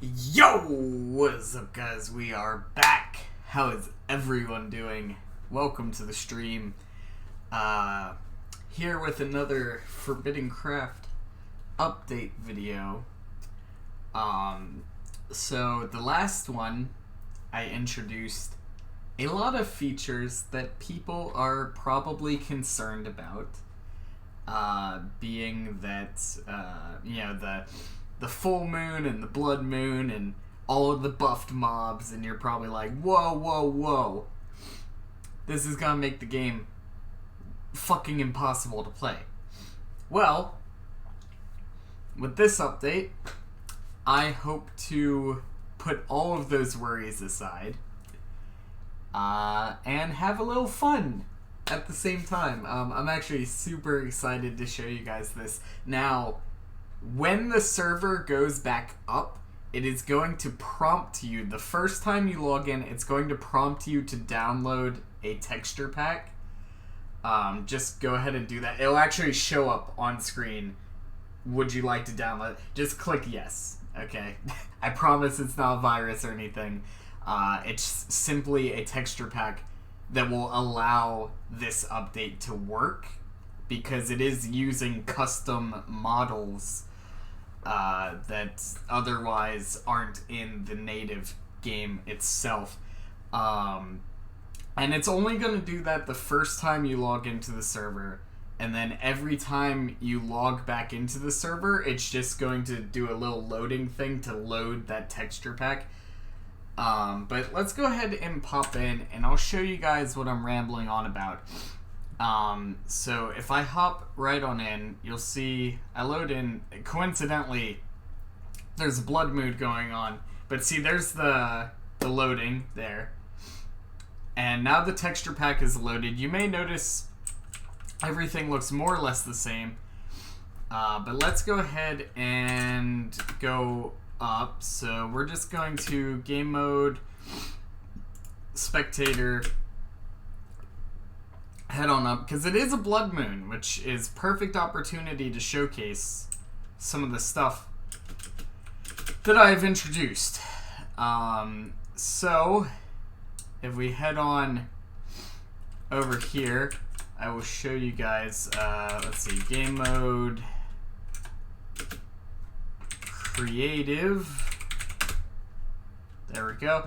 Yo, what's up guys? We are back. How is everyone doing? Welcome to the stream. Here with another Forbidden Craft update video. So the last one I introduced a lot of features that people are probably concerned about. Being that, the full moon and the blood moon and all of the buffed mobs, and you're probably like, whoa, whoa, whoa. This is gonna make the game fucking impossible to play. Well, with this update, I hope to put all of those worries aside and have a little fun at the same time. I'm actually super excited to show you guys this. Now, when the server goes back up, it is going to prompt you. The first time you log in, it's going to prompt you to download a texture pack. Just go ahead and do that. It'll actually show up on screen. Would you like to download? Just click yes. Okay. I promise it's not a virus or anything. It's simply a texture pack that will allow this update to work, because it is using custom models that otherwise aren't in the native game itself. And it's only going to do that the first time you log into the server, and then every time you log back into the server, it's just going to do a little loading thing to load that texture pack. But let's go ahead and pop in, and I'll show you guys what I'm rambling on about. So if I hop right on in, you'll see I load in. Coincidentally, there's a blood mood going on, but see, there's the loading there. And now the texture pack is loaded. You may notice everything looks more or less the same. But let's go ahead and go up. So we're just going to game mode, spectator, head on up, because it is a blood moon, which is perfect opportunity to showcase some of the stuff that I've introduced. So if we head on over here, I will show you guys, let's see, game mode, creative, there we go.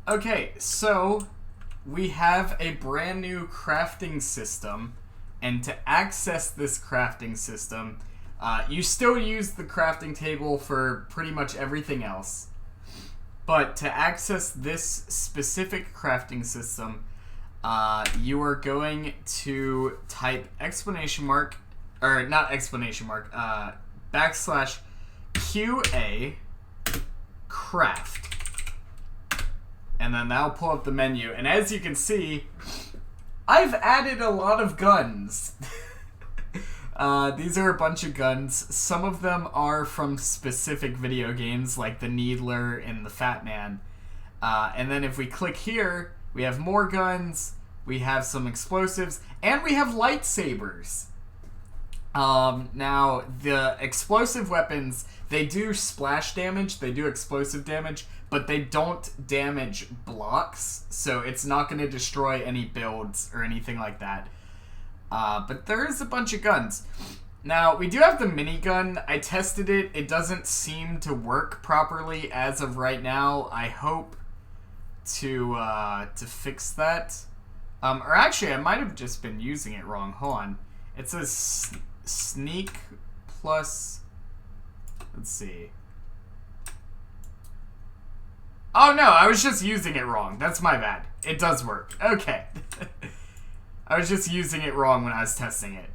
Okay, so we have a brand new crafting system, and to access this crafting system, you still use the crafting table for pretty much everything else. But to access this specific crafting system, you are going to type !QA craft. And then that'll pull up the menu. And as you can see, I've added a lot of guns. These are a bunch of guns. Some of them are from specific video games, like the Needler and the Fat Man. And then if we click here, we have more guns, we have some explosives, and we have lightsabers. Now, the explosive weapons, they do splash damage, they do explosive damage, but they don't damage blocks, so it's not going to destroy any builds or anything like that. But there is a bunch of guns. Now, we do have the minigun. I tested it. It doesn't seem to work properly as of right now. I hope to fix that. Or actually, I might have just been using it wrong. Hold on. It says sneak plus... Let's see. Oh no, I was just using it wrong. That's my bad. It does work. Okay. I was just using it wrong when I was testing it.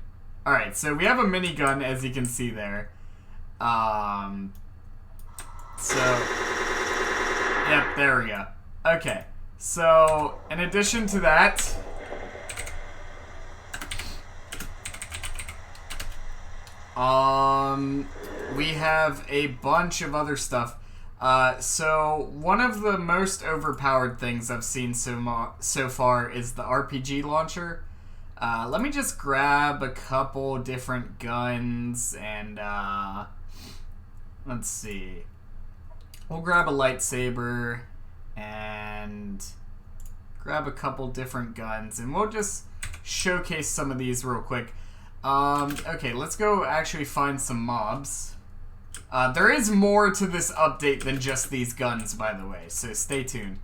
Alright, so we have a minigun, as you can see there. Yep, there we go. Okay, so in addition to that, we have a bunch of other stuff. So one of the most overpowered things I've seen so far is the RPG launcher. Let me just grab a couple different guns and let's see. We'll grab a lightsaber and grab a couple different guns, and we'll just showcase some of these real quick. Okay, let's go actually find some mobs. There is more to this update than just these guns, by the way, so stay tuned.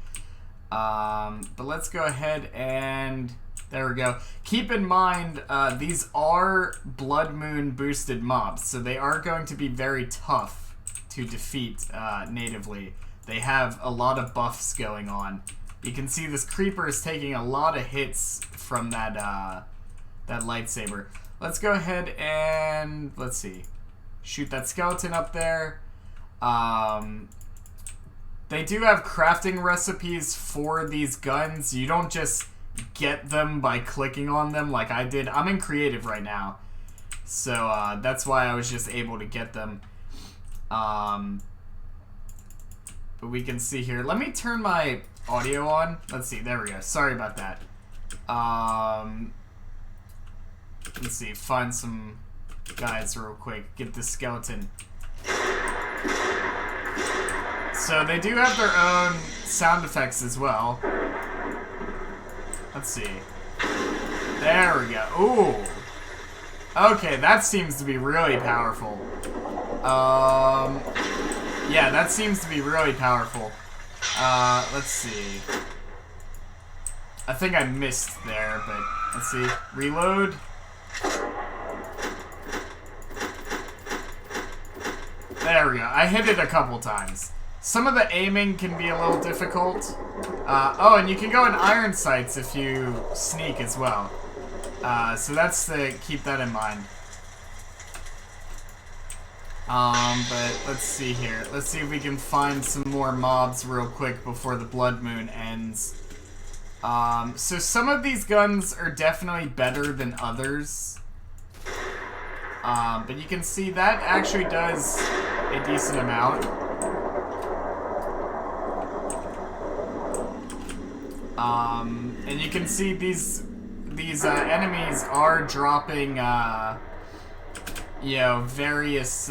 But let's go ahead and... There we go. Keep in mind, these are Blood Moon boosted mobs, so they are going to be very tough to defeat natively. They have a lot of buffs going on. You can see this creeper is taking a lot of hits from that that lightsaber. Let's go ahead and, let's see, shoot that skeleton up there. They do have crafting recipes for these guns. You don't just get them by clicking on them like I did. I'm in creative right now, so that's why I was just able to get them. But we can see here. Let me turn my audio on. Let's see. There we go. Sorry about that. Let's see. Find some guys real quick. Get the skeleton. So they do have their own sound effects as well. Let's see. There we go. Ooh. Okay, that seems to be really powerful. Yeah, that seems to be really powerful. Let's see. I think I missed there, but let's see. Reload. There we go. I hit it a couple times. Some of the aiming can be a little difficult. Oh, and you can go in iron sights if you sneak as well. So that's to keep that in mind. But let's see here. Let's see if we can find some more mobs real quick before the Blood Moon ends. So some of these guns are definitely better than others. But you can see that actually does a decent amount. And you can see these enemies are dropping, you know, various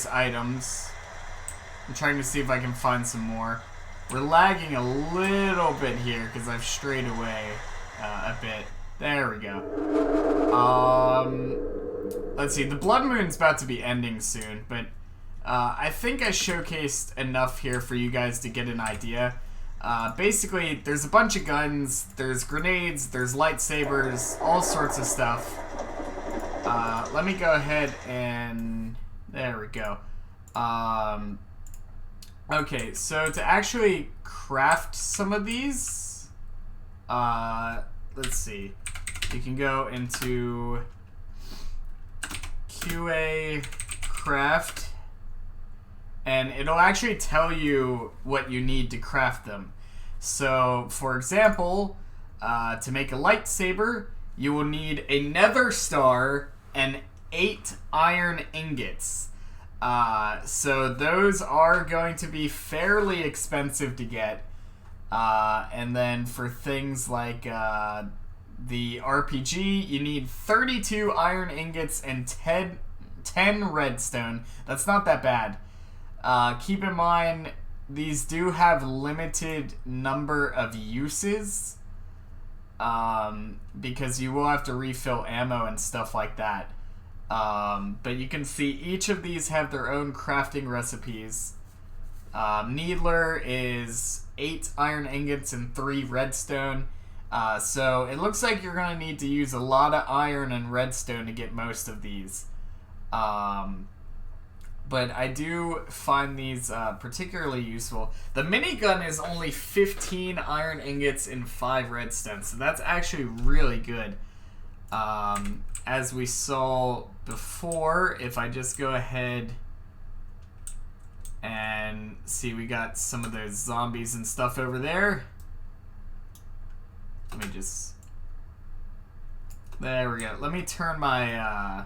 items. I'm trying to see if I can find some more. We're lagging a little bit here because I've strayed away a bit. There we go. Let's see. The Blood Moon's about to be ending soon, but I think I showcased enough here for you guys to get an idea. Basically, there's a bunch of guns, there's grenades, there's lightsabers, all sorts of stuff. Let me go ahead and... There we go. Okay, so to actually craft some of these, let's see. You can go into QA craft, and it'll actually tell you what you need to craft them. So, for example, to make a lightsaber, you will need a nether star and 8 iron ingots. So those are going to be fairly expensive to get. And then for things like the RPG, you need 32 iron ingots and 10 redstone. That's not that bad. Keep in mind, these do have limited number of uses, because you will have to refill ammo and stuff like that. But you can see each of these have their own crafting recipes. Needler is 8 iron ingots and 3 redstone. So it looks like you're going to need to use a lot of iron and redstone to get most of these. But I do find these particularly useful. The minigun is only 15 iron ingots and 5 redstone, so that's actually really good. As we saw before, if I just go ahead and see, we got some of those zombies and stuff over there. Let me just... There we go. Let me turn my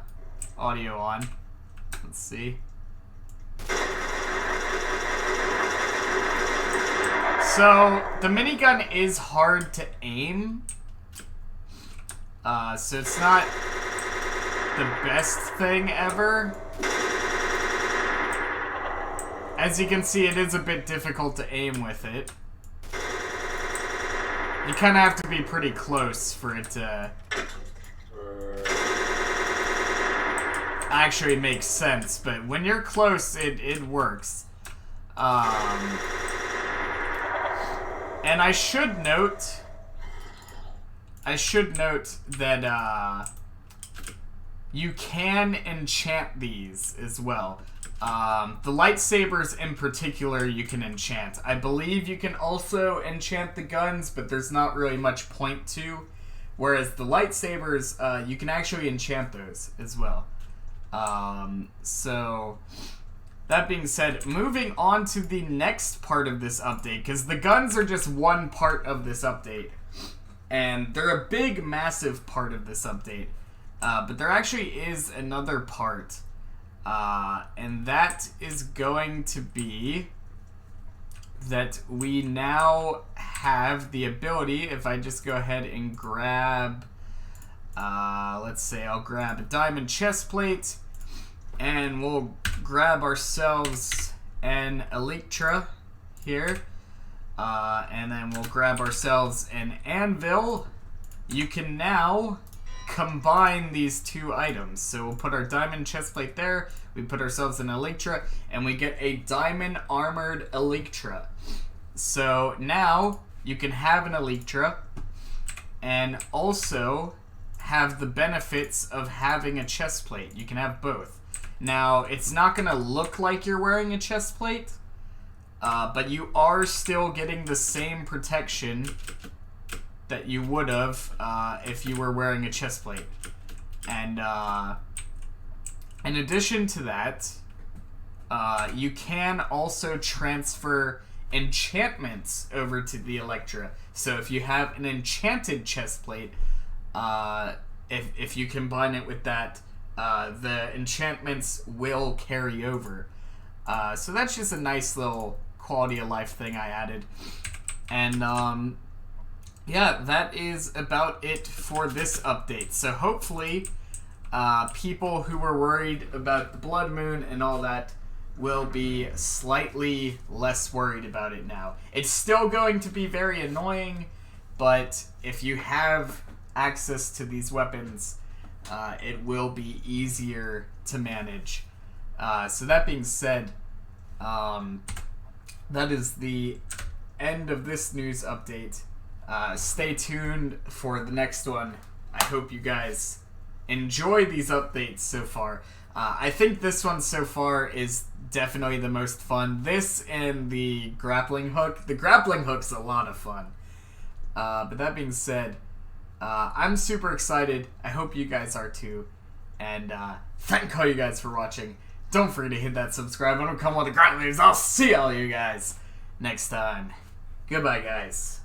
audio on. Let's see. So, the minigun is hard to aim. So it's not the best thing ever. as you can see, it is a bit difficult to aim with it. You kind of have to be pretty close for it to actually make sense, but when you're close, it works. And I should note that you can enchant these as well. The lightsabers in particular you can enchant. I believe you can also enchant the guns, but there's not really much point to. Whereas the lightsabers, you can actually enchant those as well. So, that being said, moving on to the next part of this update, because the guns are just one part of this update. And they're a big, massive part of this update. But there actually is another part. And that is going to be that we now have the ability, if I just go ahead and grab, let's say I'll grab a diamond chest plate, and we'll grab ourselves an elytra here, and then we'll grab ourselves an anvil. You can now combine these two items. So we'll put our diamond chestplate there, we put ourselves an elytra, and we get a diamond armored elytra. So now you can have an elytra and also have the benefits of having a chestplate. You can have both. Now, it's not going to look like you're wearing a chestplate, but you are still getting the same protection that you would have if you were wearing a chestplate. And in addition to that, you can also transfer enchantments over to the elytra. So if you have an enchanted chestplate, if you combine it with that, the enchantments will carry over. So that's just a nice little quality of life thing I added. And yeah, that is about it for this update. So hopefully, people who were worried about the blood moon and all that will be slightly less worried about it now. It's still going to be very annoying, but if you have access to these weapons, it will be easier to manage. So that being said, that is the end of this news update. Stay tuned for the next one. I hope you guys enjoy these updates so far. I think this one so far is definitely the most fun. This and the grappling hook. The grappling hook's a lot of fun. But that being said, I'm super excited. I hope you guys are too. And thank all you guys for watching. Don't forget to hit that subscribe button. Come on the grapplings. I'll see all you guys next time. Goodbye, guys.